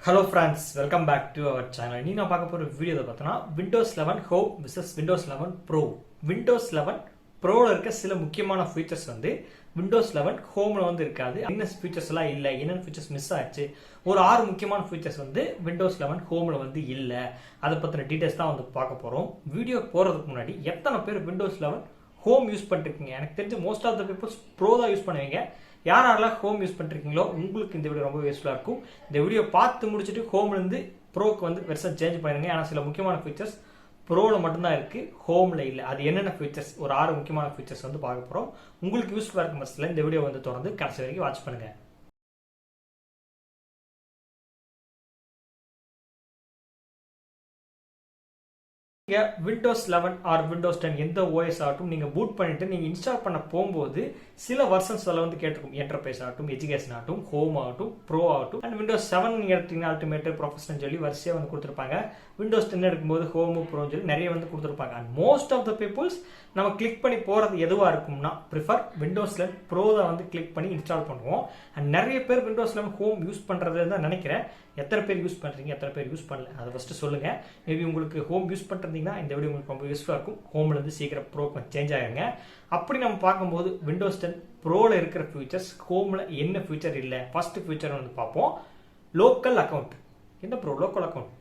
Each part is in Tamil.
Hello friends, welcome back to our channel. நீ நான் பார்க்க போற வீடியோல பார்த்தனா Windows 11 Home vs Windows 11 Pro. Windows 11 Proல இருக்க சில முக்கியமான ஃபீச்சர்ஸ் வந்து Windows 11 Homeல வந்து இருக்காது. என்ன ஃபீச்சர்ஸ் எல்லாம் இல்ல, என்ன ஃபீச்சர்ஸ் மிஸ் ஆச்சு. ஒரு 6 முக்கியமான ஃபீச்சர்ஸ் வந்து Windows 11 Homeல வந்து இல்ல. அத பத்தின டீடைல்ஸ் தான் வந்து பார்க்க போறோம். வீடியோ போறதுக்கு முன்னாடி எத்தனை பேர் Windows 11 Home யூஸ் பண்ணிருக்கீங்க? எனக்கு தெரிஞ்ச most of the peoples Pro தான் யூஸ் பண்ணுவீங்க. யாரெல்லாம் ஹோம் யூஸ் பண்ணிருக்கீங்களோ உங்களுக்கு இந்த வீடியோ ரொம்ப யூஸ்ஃபுல்லாக இருக்கும். இந்த வீடியோ பார்த்து முடிச்சுட்டு ஹோம்லேருந்து ப்ரோக்கு வந்து பெருசாக சேஞ்ச் பண்ணிடுங்க. ஆனால் சில முக்கியமான ஃபீச்சர்ஸ் ப்ரோவில் மட்டும்தான் இருக்குது, ஹோமில் இல்லை. அது என்னென்ன ஃபீச்சர்ஸ், ஒரு 6 முக்கியமான ஃபீச்சர்ஸ் வந்து பார்க்க போகிறோம். உங்களுக்கு யூஸ்ஃபுல்லாக இருக்கும் பட்சத்தில் இந்த வீடியோ வந்து தொடர்ந்து கடைசி வரைக்கும் வாட்ச் பண்ணுங்கள். நீங்க Windows 11 ஆர் Windows 10 எந்த OS ஆகட்டும் நீங்க பூட் பண்ணிட்டு நீங்க இன்ஸ்டால் பண்ண போகும்போது சில வெர்ஷன்ஸ் வந்து கேட்டிருக்கும். என்டர்பிரைஸ் ஆகட்டும், எஜுகேஷன் ஆகட்டும், ஹோம் ஆகட்டும், ப்ரோ ஆகட்டும். அண்ட் Windows 7 நீங்க எடுத்தீங்கன்னா அல்டிமேட், ப்ரொஃபஷனல் சொல்லி வரிசையா வந்து கொடுத்துருப்பாங்க. Windows 10 எடுக்கும்போது ஹோம், ப்ரோன்னு சொல்லி நிறைய வந்து கொடுத்துருப்பாங்க. And most of the peoples நம்ம கிளிக் பண்ணி போறது எதுவா இருக்கும்னா ப்ரிஃபர் Windows 11 Pro தான் வந்து கிளிக் பண்ணி இன்ஸ்டால் பண்ணுவோம். அண்ட் நிறைய பேர் Windows 11 ஹோம் யூஸ் பண்றது தான் நினைக்கிறேன். எத்தனை பேர் யூஸ் பண்றீங்க, எத்தனை பேர் யூஸ் பண்ணல, அதை ஃபர்ஸ்ட் சொல்லுங்க. மேபி உங்களுக்கு ஹோம் யூஸ் பண்றீங்கன்னா இந்த வீடியோ உங்களுக்கு ரொம்ப யூஸ்ஃபுல்லாக இருக்கும். ஹோம்ல இருந்து சீக்கிரம் ப்ரோக்கு சேஞ்ச் ஆகுங்க. அப்படி நம்ம பார்க்கும்போது Windows 10 Proல இருக்கிற ஃபீச்சர்ஸ் ஹோம்ல என்ன ஃபீச்சர் இல்லை. ஃபர்ஸ்ட் ஃபீச்சர் வந்து பார்ப்போம், லோக்கல் அக்கௌண்ட். என்ன ப்ரோ லோக்கல் அக்கௌண்ட்?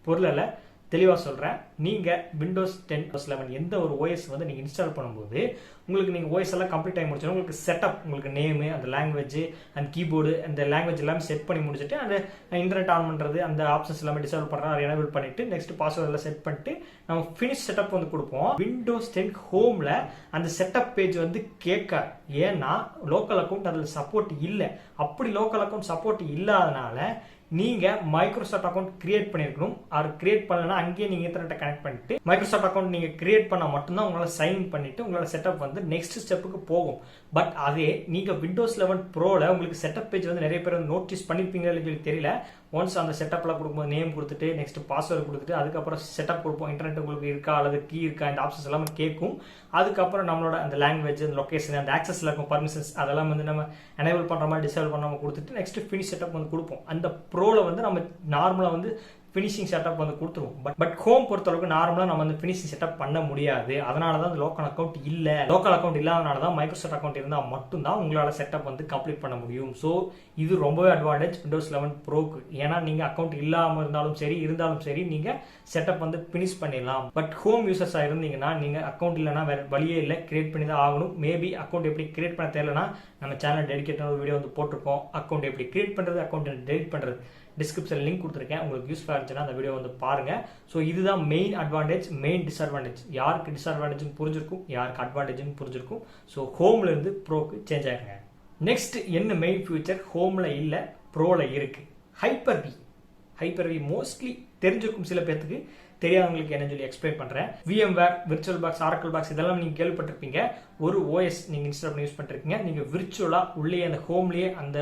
பொருளில் தெளிவாக சொல்கிறேன். நீங்கள் Windows 10 11 எந்த ஒரு OS வந்து நீங்கள் இன்ஸ்டால் பண்ணும்போது உங்களுக்கு நீங்கள் OS எல்லாம் கம்ப்ளீட் ஆகி முடிச்சோன்னா உங்களுக்கு செட்டப், உங்களுக்கு நேமு, அந்த லாங்குவேஜ் அண்ட் கீபோர்டு, அந்த லாங்குவேஜ் எல்லாமே செட் பண்ணி முடிச்சுட்டு அந்த இன்டர்நெட் ஆன் பண்ணுறது, அந்த ஆப்ஷன்ஸ் எல்லாமே டிசேபிள் பண்ணுறது, அதை எனேபிள் பண்ணிட்டு நெக்ஸ்ட் பாஸ்வேர்ட் எல்லாம் செட் பண்ணிட்டு நம்ம ஃபினிஷ் செட்டப் வந்து கொடுப்போம். Windows 10 ஹோமில் அந்த செட்டப் பேஜ் வந்து கேட்க, ஏன்னா லோக்கல் அக்கௌண்ட் அதில் சப்போர்ட் இல்லை. அப்படி லோக்கல் அக்கௌண்ட் சப்போர்ட் இல்லாதனால நீங்க மைக்ரோசாஃப்ட் அக்கௌண்ட் கிரியேட் பண்ணிருக்கணும். அது கிரியேட் பண்ணலன்னா அங்கேயே நீங்க இன்டர்நெட்டை கனெக்ட் பண்ணிட்டு மைக்ரோசாஃப்ட் அக்கௌண்ட் நீங்க கிரியேட் பண்ணா மட்டும்தான் உங்களால சைன் பண்ணிட்டு உங்களோட செட்டப் வந்து நெக்ஸ்ட் ஸ்டெப்புக்கு போகும். பட் அதே நீங்க Windows 11 Proல உங்களுக்கு செட்டப் பேஜ் வந்து நிறைய பேர் நோட்டீஸ் பண்ணிருப்பீங்களா சொல்லி தெரியல. ஒன்ஸ் அந்த செட்டப்லாம் கொடுக்கும்போது நேம் கொடுத்துட்டு நெக்ஸ்ட் பாஸ்வேர்டு கொடுத்துட்டு அதுக்கப்புறம் செட்டப் கொடுப்போம். இன்டர்நெட் உங்களுக்கு இருக்கா அல்லது கீ இருக்கா, இந்த ஆப்ஷன்ஸ் எல்லாமே கேட்கும். அதுக்கப்புறம் நம்மளோட அந்த லாங்குவேஜ், அந்த லொகேஷன், அந்த ஆக்சஸ்ல இருக்கும் பர்மிஷன்ஸ், அதெல்லாம் வந்து நம்ம எனேபிள் பண்ற மாதிரி டிசேபிள் பண்ணாம கொடுத்துட்டு நெக்ஸ்ட் ஃபினிஷ் செட்டப் வந்து கொடுப்போம். அந்த ப்ரோல வந்து நம்ம நார்மலா வந்து ஃபினிஷிங் செட்டப் வந்து கொடுத்துருவோம். பட் ஹோம் பொறுத்தளவுக்கு நார்மலாக நம்ம வந்து ஃபினிஷிங் செட்டப் பண்ண முடியாது. அதனால தான் அந்த லோக்கல் அக்கௌண்ட் இல்லை. லோக்கல் அக்கௌண்ட் இல்லாதனால தான் மைக்ரோசாஃப்ட் அக்கௌண்ட் இருந்தால் மட்டும்தான் உங்களால் செட்டப் வந்து கம்ப்ளீட் பண்ண முடியும். ஸோ இது ரொம்பவே அட்வான்டேஜ் Windows 11 Proக்கு. ஏன்னா நீங்கள் அக்கௌண்ட் இல்லாமல் இருந்தாலும் சரி நீங்கள் செட்டப் வந்து ஃபினிஷ் பண்ணிடலாம். பட் ஹோம் யூசர்ஸாக இருந்தீங்கன்னா நீங்கள் அக்கௌண்ட் இல்லைனா வேற வழியே இல்லை, கிரியேட் பண்ணி தான் ஆகணும். மேபி அக்கௌண்ட் எப்படி கிரியேட் பண்ண தெரியலனா நம்ம சேனல் டெடிகேட்டான வீடியோ வந்து போட்டிருக்கோம். அக்கௌண்ட் எப்படி கிரியேட் பண்ணுறது, அக்கௌண்ட் டெலிட் பண்ணுறது, டிஸ்கிரிப்ஷன் லிங்க் கொடுத்துருக்கேன். உங்களுக்கு யூஸ்ஃபுல்லாக இருந்துச்சுன்னா அந்த வீடியோ வந்து பாருங்க. ஸோ இதுதான் மெயின் அட்வான்டேஜ், மெயின் டிஸ்அட்வான்டேஜ். யாருக்கு டிஸ்அட்வான்டேஜ் புரிஞ்சிருக்கும், யாருக்கு அட்வான்டேஜ் புரிஞ்சிருக்கும். ஸோ ஹோம்ல இருந்து ப்ரோக்கு சேஞ்ச் ஆயிருங்க. நெக்ஸ்ட் என்ன மெயின் ஃபியூச்சர் ஹோம்ல இல்லை ப்ரோல இருக்கு, ஹைப்பர்-வி மோஸ்ட்லி தெரிஞ்சிருக்கும். சில பேருக்கு தெரியாதவங்களுக்கு என்ன சொல்லி எக்ஸ்பிளைன் பண்றேன். VMware, virtual box, Oracle box இதெல்லாம் நீங்க கேள்விப்பட்டிருப்பீங்க. ஒரு OS நீங்க இன்ஸ்டால் பண்ணி யூஸ் பண்ணிருக்கீங்க. நீங்க விர்ச்சுவலா உள்ளே அந்த ஹோம்லயே அந்த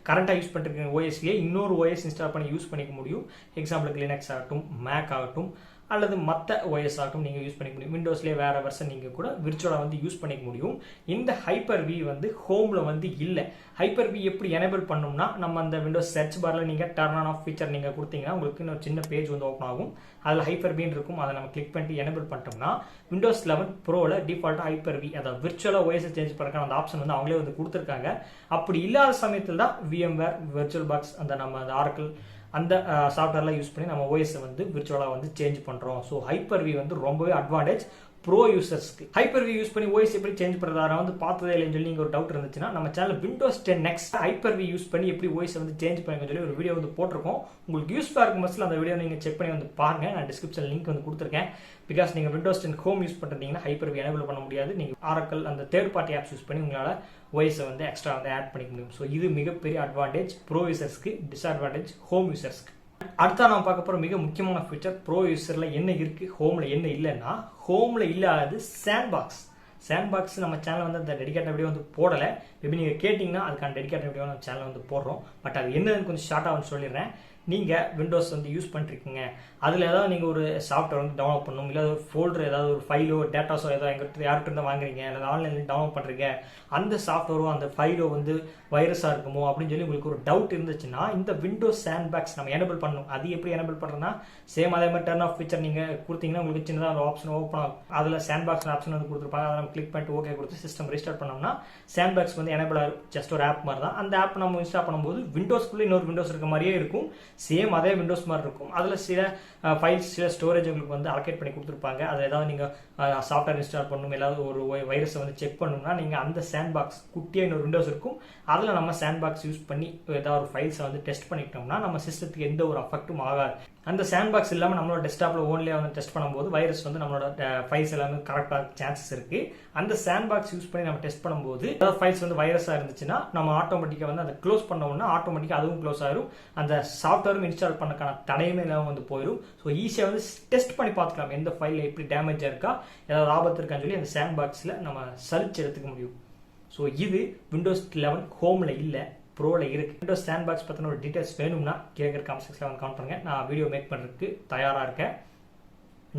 கரண்டா யூஸ் பண்ணிருக்கீங்க OSலயே இன்னொரு OS இன்ஸ்டால் பண்ணி யூஸ் பண்ணிக்க முடியும். எக்ஸாம்பிளுக்கு லினக்ஸ் ஆகட்டும், மேக் ஆகட்டும், அல்லது மற்ற OS ஆகட்டும் நீங்க யூஸ் பண்ணிக்க முடியும். விண்டோஸ்லேயே வேற வெர்ஷன் நீங்க கூட விர்ச்சுவலா வந்து யூஸ் பண்ணிக்க முடியும். இந்த ஹைப்பர்-வி வந்து ஹோம்ல வந்து இல்லை. ஹைப்பர்-வி எப்படி எனேபிள் பண்ணணும்னா நம்ம அந்த விண்டோஸ் சர்ச் பார்ல நீங்க டர்ன் ஆன் ஆஃப் ஃபீச்சர் நீங்க கொடுத்தீங்கன்னா உங்களுக்கு இன்னொரு சின்ன பேஜ் வந்து ஓப்பன் ஆகும். அதில் ஹைப்பர்-வின்னு இருக்கும். அதை நம்ம கிளிக் பண்ணிட்டு எனேபிள் பண்ணிட்டோம்னா Windows 11 Proல டிஃபால்ட்டா ஹைப்பர்-வி, அதாவது விர்ச்சுவலா OS சேஞ்ச் பண்ணுறதுக்கான அந்த ஆப்ஷன் வந்து அவங்களே வந்து கொடுத்துருக்காங்க. அப்படி இல்லாத சமயத்தில் தான் VMware, விர்ச்சுவல் பாக்ஸ், அந்த நம்ம அந்த ஆரக்கிள் அந்த சாஃப்ட்வேர்லாம் யூஸ் பண்ணி நம்ம OS வந்து விர்ச்சுவலாக வந்து சேஞ்ச் பண்ணுறோம். ஸோ ஹைப்பர்-வி வந்து ரொம்பவே அட்வான்டேஜ் ப்ரோ யூசர்ஸ்க்கு. ஹைப்பர்-வி யூஸ் பண்ணி OS எப்படி சேஞ்ச் பண்ணுறதா வந்து பார்த்ததே இல்லைன்னு சொல்லி நீங்கள் ஒரு டவுட் இருந்துச்சுன்னா நம்ம channel Windows 10 next Hyper-V use பண்ணி எப்படி OS வந்து சேஞ்ச் பண்ணுங்க சொல்லி ஒரு வீடியோ வந்து போட்டிருக்கோம். உங்களுக்கு யூஸ்ஃபுல்லாக இருக்கும் பட்சத்தில் அந்த வீடியோ நீங்கள் செக் பண்ணி வந்து பாருங்க. நான் டிஸ்கிரிப்ஷன் லிங்க் வந்து கொடுத்துருக்கேன். பிகாஸ் நீங்கள் Windows 10 ஹோம் யூஸ் பண்ணுறீங்கன்னா ஹைப்பர்-வி எனேபிள் பண்ண முடியாது. நீங்கள் ஆரக்கிள் அந்த தேர்ட் பார்ட்டி ஆப்ஸ் யூஸ் பண்ணி உங்களால் OS வந்து எக்ஸ்ட்ரா வந்து ஆட் பண்ணிக்க முடியும். ஸோ இது மிகப்பெரிய அட்வான்டேஜ் ப்ரோ யூசர்ஸ்க்கு, டிஸ்அட்வான்டேஜ் ஹோம் யூசர்ஸ்க்கு. அடுத்த நம்ம பார்க்க போற மிக முக்கியமான ஃபீச்சர் ப்ரோ யூசர்ல என்ன இருக்கு, ஹோம்ல என்ன இல்லைன்னா ஹோம்ல இல்லாதது சாண்ட்பாக்ஸ். நம்ம சேனல் வந்து அந்த டெடிகேட்டட் வீடியோ வந்து போடலை. மேபி நீங்கள் கேட்டிங்கன்னா அதுக்கான டெடிகேட்டட் வீடியோ நம்ம சேனல் வந்து போடுறோம். பட் அது என்னன்னு கொஞ்சம் ஷார்ட்டாக வந்து சொல்லிடுறேன். நீங்கள் விண்டோஸ் வந்து யூஸ் பண்ணிருக்கீங்க, அதில் ஏதாவது நீங்கள் ஒரு சாஃப்ட்வேர் வந்து டவுன்லோட் பண்ணணும், இல்லை ஒரு ஃபோல்டர் ஏதாவது ஒரு ஃபைலோ டேட்டாஸோ ஏதோ எங்கிட்ட யார்கிட்ட இருந்தால் வாங்குறீங்க, இல்லை ஆன்லைனில் டவுன்லோட் பண்ணுறீங்க, அந்த சாஃப்ட்வேரோ அந்த ஃபைலோ வந்து வைரஸாக இருக்குமோ அப்படின்னு சொல்லி உங்களுக்கு ஒரு டவுட் இருந்துச்சுன்னா இந்த விண்டோஸ் சாண்ட்பாக்ஸ் நம்ம எனேபிள் பண்ணணும். அது எப்படி எனேபிள் பண்ணுறதுனா சேம் அதே மாதிரி டர்ன் ஆஃப் ஃபீச்சர் நீங்கள் கொடுத்தீங்கன்னா உங்களுக்கு சின்னதாக ஒரு ஆப்ஷன் ஓப்பன் ஆகும். அதில் சாண்ட்பாக்ஸ் ஆப்ஷன் வந்து கொடுத்துருப்பாங்க. அதை நம்ம கிளிக் பண்ணிட்டு ஓகே கொடுத்து சிஸ்டம் ரீஸ்டார்ட் பண்ணோம்னா சாண்ட்பாக்ஸ் வந்து எனேபிள் ஆகும். ஜஸ்ட் ஒரு ஆப் மாதிரி தான். அந்த ஆப் நம்ம இன்ஸ்டால் பண்ணும்போது விண்டோஸ்க்குள்ளே இன்னொரு விண்டோஸ் இருக்க மாதிரியே இருக்கும். சேம் அதே விண்டோஸ் மாதிரி இருக்கும். அதில் சில ஃபைல்ஸ் சில ஸ்டோரேஜ் உங்களுக்கு வந்து அலோகேட் பண்ணி கொடுத்துருப்பாங்க. அதில் ஏதாவது நீங்கள் சாஃப்ட்வேர் இன்ஸ்டால் பண்ணணும், ஏதாவது ஒரு வைரஸை வந்து செக் பண்ணணும்னா நீங்கள் அந்த சாண்ட்பாக்ஸ் குட்டியாக இன்னொரு விண்டோஸ் இருக்கும். அதில் நம்ம சாண்ட்பாக்ஸ் யூஸ் பண்ணி ஏதாவது ஒரு ஃபைல்ஸை வந்து டெஸ்ட் பண்ணிக்கிட்டோம்னா நம்ம சிஸ்டத்துக்கு எந்த ஒரு அஃபெக்ட்டும் ஆகாது. அந்த சாண்ட்பாக்ஸ் இல்லாமல் நம்மளோட டெஸ்க்டாப்பில் ஓன்லியாக வந்து டெஸ்ட் பண்ணும்போது வைரஸ் வந்து நம்மளோட ஃபைல்ஸ் எல்லாமே கரெக்டாக சான்சஸ் இருக்கு. அந்த சாண்ட்பாக்ஸ் யூஸ் பண்ணி நம்ம டெஸ்ட் பண்ணும்போது ஏதாவது ஃபைல்ஸ் வந்து வைரஸாக இருந்துச்சுன்னா நம்ம ஆட்டோமேட்டிக்காக வந்து அதை க்ளோஸ் பண்ணோம்னா ஆட்டோமேட்டிக்காக அதுவும் க்ளோஸ் ஆயிரும். அந்த சாஃப்ட்வேரும் இன்ஸ்டால் பண்ணக்கான தடையுமே இல்லாமல் வந்து போயிடும். ஸோ ஈஸியாக வந்து டெஸ்ட் பண்ணி பார்த்துக்கலாம் எந்த ஃபைலில் எப்படி டேமேஜாக இருக்கா, ஏதாவது ஆபத்து இருக்கான்னு சொல்லி அந்த சாண்ட்பாக்ஸில் நம்ம சர்ச் எடுத்துக்க முடியும். ஸோ இது விண்டோஸ் 11 ஹோமில் இல்லை, ப்ரோல இருக்கு. விண்டோஸ் சாண்ட்பாக்ஸ் பற்றின ஒரு டீடைல்ஸ் வேணும்னா கேட்குற காமெண்ட் செக்ஷனில் வந்து கமெண்ட் பண்ணுங்க. நான் வீடியோ மேக் பண்ணுறதுக்கு தயாராக இருக்கேன்.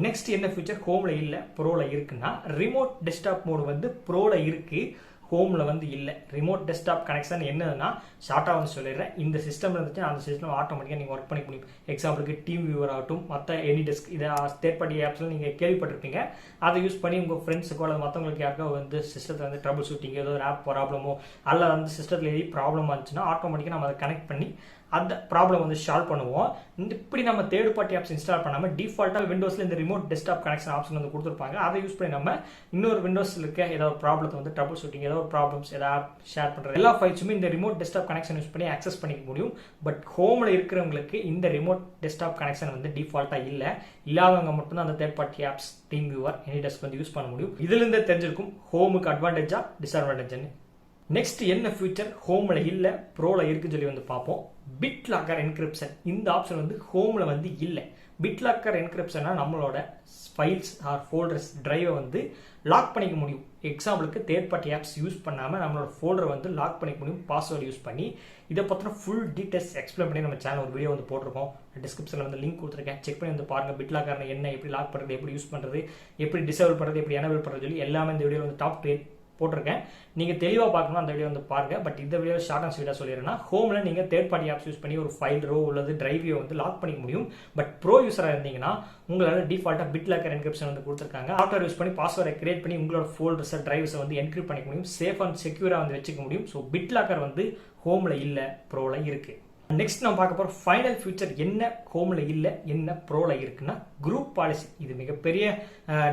நெக்ஸ்ட் என்ன ஃபீச்சர் ஹோமில் இல்லை ப்ரோல இருக்குன்னா ரிமோட் டெஸ்க்டாப் மோடு வந்து ப்ரோல இருக்கு, ஹோமில் வந்து இல்லை. ரிமோட் டெஸ்க்டாப் கனெக்ஷன் என்னதுன்னா ஷார்ட்டாக வந்து சொல்லிடுறேன். இந்த சிஸ்டம் இருந்துச்சு அந்த சிஸ்டம் ஆட்டோமேட்டிக்காக நீங்கள் ஒர்க் பண்ணிக்க முடியும். எக்ஸாம்பிளுக்கு டீம் வியூவர் ஆகட்டும், மற்ற எனி டெஸ்க் இதை தேர்ட் பார்ட்டி ஆப்ஸில் நீங்கள் கேள்விப்பட்டிருப்பீங்க. அதை யூஸ் பண்ணி உங்கள் ஃப்ரெண்ட்ஸுக்கோ அல்லது மற்றவங்களுக்கு யாருக்கோ வந்து சிஸ்டத்தில் வந்து ட்ரபிள் ஷூட்டிங் ஏதோ ஒரு ஆப் ப்ராப்ளமோ அல்லது அந்த சிஸ்டத்தில் எது ப்ராப்ளம் ஆச்சுன்னா ஆட்டோமேட்டிக்காக நம்ம அதை கனெக்ட் பண்ணி அந்த ப்ராப்ளம் வந்து சால்வ் பண்ணுவோம். இப்படி நம்ம தேர்ட் பார்ட்டி ஆப்ஸ் இன்ஸ்டால் பண்ணாமல் டிஃபால்ட்டாக விண்டோஸில் இந்த ரிமோட் டெஸ்க்டாப் கனெக்ஷன் ஆப்ஷன் வந்து கொடுத்துருப்பாங்க. அதை யூஸ் பண்ணி நம்ம இன்னொரு விண்டோஸில் இருக்க ஏதாவது ப்ராப்ளத்தை வந்து ட்ரபிள் ஷூட்டிங் ஏதாவது ப்ராப்ளம்ஸ் ஏதாவது ஆப் ஷேர் பண்ணுற எல்லா ஃபைல்ஸுமே இந்த ரிமோட் டெஸ்க்டாப் கனெக்ஷன் யூஸ் பண்ணி ஆக்சஸ் பண்ணிக்க முடியும். பட் ஹோமில் இருக்கிறவங்களுக்கு இந்த ரிமோட் டெஸ்க்டாப் கனெக்ஷன் வந்து டிஃபால்ட்டாக இல்லை. இல்லாதவங்க மட்டும்தான் அந்த third party apps team viewer any desk வந்து யூஸ் பண்ண முடியும். இதுலேருந்து தெரிஞ்சிருக்கும் ஹோமுக்கு அட்வான்டேஜா டிஸ்அட்வான்டேஜ்னு. நெக்ஸ்ட் என்ன ஃபியூச்சர் ஹோமில் இல்லை ப்ரோல இருக்குன்னு சொல்லி வந்து பார்ப்போம். பிட் லாக்கர் என்கிரிப்ஷன் இந்த ஆப்ஷன் வந்து ஹோமில் வந்து இல்லை. பிட் லாக்கர் என்கிரிப்ஷனா நம்மளோட ஃபைல்ஸ் ஆர் ஃபோல்டர்ஸ் டிரைவை வந்து லாக் பண்ணிக்க முடியும். எக்ஸாம்பிளுக்கு தேர்ட் பார்ட்டி ஆப்ஸ் யூஸ் பண்ணாமல் நம்மளோட ஃபோல்டரை வந்து லாக் பண்ணிக்க முடியும் பாஸ்வேர்டு யூஸ் பண்ணி. இதை பற்றின ஃபுல் டீட்டெயில்ஸ் எக்ஸ்பிளைன் பண்ணி நம்ம சேனல் ஒரு வீடியோ வந்து போட்டிருக்கோம். டிஸ்கிரிப்ஷனில் வந்து லிங்க் கொடுத்துருக்கேன், செக் பண்ணி வந்து பாருங்கள். பிட் லாக்கர் என்ன, எப்படி லாக் பண்ணுறது, எப்படி யூஸ் பண்ணுறது, எப்படி டிசேபிள் பண்ணுறது, எப்படி எனேபிள் பண்ணுறது சொல்லி எல்லாமே இந்த வீடியோ வந்து டாப் 10 போட்டிருக்கேன். நீங்கள் தெளிவாக பார்க்கணும் அந்த வீடியோ வந்து பாருங்க. பட் இந்த வீடியோ ஷார்ட் அண்ட் ஸ்வீட்டாக சொல்லிடுறேன்னா ஹோமில் நீங்கள் தேர்ட் பார்ட்டி ஆப்ஸ் யூஸ் பண்ணி ஒரு ஃபைல் ரோ உள்ளது டிரைவியோ வந்து லாக் பண்ணிக்க முடியும். பட் ப்ரோ யூஸராக இருந்தீங்கன்னா உங்களால் டிஃபால்ட்டாக பிட் லாக்கர் என்கிரிப்ஷன் வந்து கொடுத்துருக்காங்க. சாஃப்ட்வேர் யூஸ் பண்ணி பாஸ்வேர்டை கிரியேட் பண்ணி உங்களோட ஃபோல்டர்ஸை டிரைவ்ஸை வந்து என்கிரிப்ட் பண்ணிக்க முடியும். சேஃப் அண்ட் செக்யூராக வந்து வச்சுக்க முடியும். ஸோ பிட் லாக்கர் வந்து ஹோமில் இல்லை, ப்ரோல இருக்கு. நெக்ஸ்ட் நம்ம பார்க்க போகிற ஃபைனல் ஃபியூச்சர் என்ன ஹோமில் இல்லை என்ன ப்ரோல இருக்குன்னா குரூப் பாலிசி. இது மிகப்பெரிய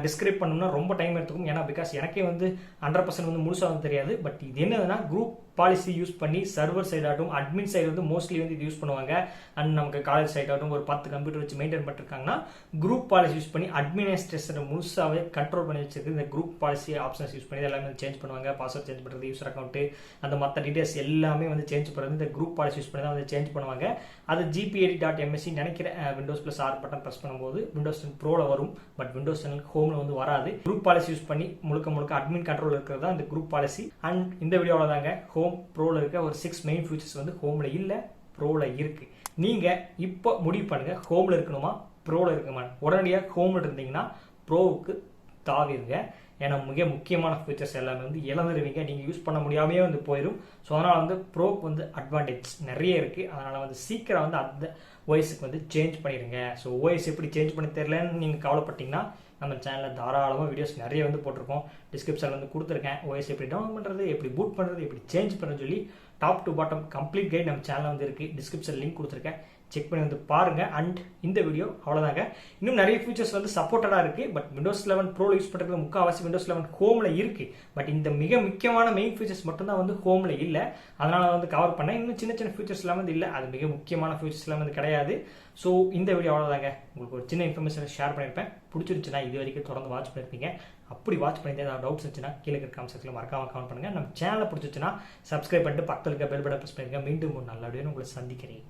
டிஸ்கிரைப் பண்ணணும்னா ரொம்ப டைம் எடுத்துக்கும். ஏன்னா பிகாஸ் எனக்கே வந்து 100% வந்து முழுசாக வந்து தெரியாது. பட் இது என்னதுன்னா குரூப் பாலிசி யூஸ் பண்ணி சர்வர் சைட் ஆகட்டும் அட்மின் சைடு வந்து மோஸ்ட்லி வந்து இது யூஸ் பண்ணுவாங்க. அண்ட் நமக்கு காலேஜ் சைட் ஆகட்டும் ஒரு 10 கம்ப்யூட்டர் வச்சு மெயின்டைன் பண்ணிருக்காங்கன்னா குரூப் பாலிசி யூஸ் பண்ணி அட்மினிஸ்ட்ரேஷனை முழுசாவே கண்ட்ரோல் பண்ணி வச்சிருக்கு. இந்த குரூப் பாலிசி ஆப்ஷன்ஸ் யூஸ் பண்ணி எல்லாமே சேஞ்ச் பண்ணுவாங்க. பாஸ்வேர்ட் சேஞ்ச் பண்ணுறது, யூசர் அக்கௌண்ட், அந்த மற்ற டீடைல்ஸ் எல்லாமே வந்து சேஞ்ச் பண்ணுறது இந்த குரூப் பாலிசி யூஸ் பண்ணி தான் வந்து சேஞ்ச் பண்ணுவாங்க. அது gpad.msc நினைக்கிற Windows plus R button press பண்ணும்போது விண்டோஸ் 10 ப்ரோல வரும். பட் விண்டோஸ் 10 ஹோம்ல வந்து வராது. குரூப் பாலிசி யூஸ் பண்ணி முழுக்க அட்மின் கண்ட்ரோல் இருக்கிறது தான் இந்த குரூப் பாலிசி. அண்ட் இந்த வீடியோவில் தாங்க ஹோம் ப்ரோல இருக்க ஒரு 6 மெயின் ஃபீச்சர்ஸ் வந்து ஹோம்ல இல்ல ப்ரோல இருக்கு. நீங்க இப்போ முடிவு பண்ணுங்க ஹோம்ல இருக்கணுமா ப்ரோல இருக்குமா. உடனடியாக ஹோம்ல இருந்தீங்கன்னா ப்ரோவுக்கு தாவிருங்க. ஏன்னா மிக முக்கியமான ஃபீச்சர்ஸ் எல்லாமே வந்து இழந்துருவீங்க, நீங்கள் யூஸ் பண்ண முடியாமையே வந்து போயிடும். ஸோ அதனால் வந்து ப்ரோக்கு வந்து அட்வான்டேஜ் நிறைய இருக்குது. அதனால் வந்து சீக்கிரம் வந்து அந்த ஓஎஸ்க்கு வந்து சேஞ்ச் பண்ணிடுங்க. ஸோ ஓஎஸ் எப்படி சேஞ்ச் பண்ணி தெரியலன்னு நீங்கள் கவலைப்பட்டீங்கன்னா நம்ம சேனலில் தாராளமாக வீடியோஸ் நிறைய வந்து போட்டிருக்கோம். டிஸ்கிரிப்ஷனில் வந்து கொடுத்துருக்கேன். ஓஎஸ் எப்படி டவுன் பண்ணுறது, எப்படி பூட் பண்ணுறது, எப்படி சேஞ்ச் பண்ணுறது சொல்லி top to bottom complete guide நம்ம சேனலில் வந்து இருக்குது. டிஸ்கிரிப்ஷன் லிங்க் கொடுத்துருக்கேன், செக் பண்ணி வந்து பாருங்க. அண்ட் இந்த வீடியோ அவ்வளோதாங்க. இன்னும் நிறைய ஃபீச்சர்ஸ் வந்து சப்போர்ட்டடாக இருக்கு. பட் விண்டோஸ் 11 ப்ரோ யூஸ் பண்ணுறது முக்கால்வாசி விண்டோஸ் 11 ஹோம்ல இருக்கு. பட் இந்த மிக முக்கியமான மெயின் ஃபீச்சர்ஸ் மட்டும் தான் வந்து ஹோம்ல இல்லை. அதனால வந்து கவர் பண்ணேன். இன்னும் சின்ன ஃபீச்சர்ஸ் எல்லாம் வந்து இல்லை. அது மிக முக்கியமான ஃபீச்சர்ஸ் எல்லாம் வந்து கிடையாது. ஸோ இந்த வீடியோ அவ்வளோதாங்க. உங்களுக்கு ஒரு சின்ன இன்ஃபர்மேஷன் ஷேர் பண்ணியிருப்பேன். பிடிச்சிருச்சுன்னா இது வரைக்கும் தொடர்ந்து வாட்ச் பண்ணியிருப்பீங்க. அப்படி வாட்ச் பண்ணிட்டு ஏதாவது டவுட்ஸ் இருந்துச்சுன்னா கீழே இருக்க கமெண்ட் செக்ஷனில் மறக்காம கமெண்ட் பண்ணுங்க. நம்ம சேனலை பிடிச்சிச்சுன்னா சப்ஸ்கிரைப் பண்ணிட்டு பக்கத்தில் இருக்க பெல் பட்டன் பிரஸ் பண்ணிருங்க. மீண்டும் ஒரு நல்ல வீடியோ உங்களை சந்திக்கிறேன்.